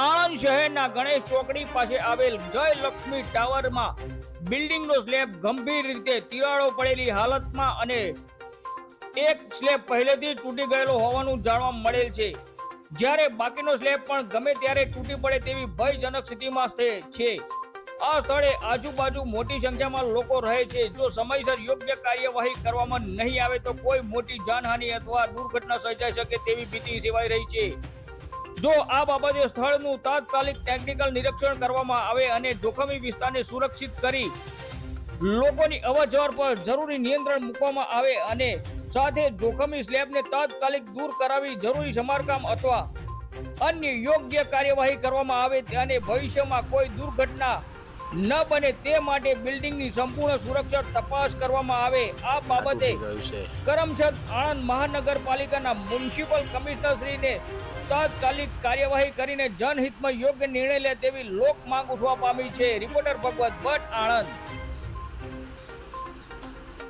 આણંદ શહેરના ગણેશ ચોકડી પાસે આવેલ જય લક્ષ્મી ટાવરમાં બિલ્ડિંગનો સ્લેબ ગંભીર રીતે તિરાડો પડેલી હાલતમાં અને એક સ્લેબ પહેલેથી તૂટી ગયેલો હોવાનું જાણવા મળેલ છે, જ્યારે બાકીનો સ્લેબ પણ ગમે ત્યારે તૂટી પડે તેવી ભયજનક સ્થિતિમાં છે। આ સ્થળે આજુબાજુ મોટી સંખ્યામાં લોકો રહે છે। જો સમયસર યોગ્ય કાર્યવાહી કરવામાં નહીં આવે તો કોઈ મોટી જાનહાનિ અથવા દુર્ઘટના સર્જાઈ શકે તેવી ભીતિ સેવાઈ રહી છે। જો આ બાબતે સ્થળનું તાત્કાલિક ટેકનિકલ નિરીક્ષણ કરવામાં આવે અને જોખમી વિસ્તારને સુરક્ષિત કરી લોકોની અવરજવર પર જરૂરી નિયંત્રણ મૂકવામાં આવે અને સાથે જોખમી સ્લેબને તાત્કાલિક દૂર કરાવી જરૂરી સમારકામ અથવા અન્ય યોગ્ય કાર્યવાહી કરવામાં આવે અને ભવિષ્યમાં કોઈ દુર્ઘટના ન બને તે માટે બિલ્ડિંગની સંપૂર્ણ સુરક્ષા તપાસ કરવામાં આવે। આ બાબતે કરમસદ આણંદ મહાનગરપાલિકાના મ્યુનિસિપલ કમિશનર શ્રીને તાત્કાલિક કાર્યવાહી કરીને જનહિતમાં યોગ્ય નિર્ણય લે તેવી લોક માંગ ઉઠવા પામી છે। રિપોર્ટર ભગવત ભટ્ટ, આણંદ।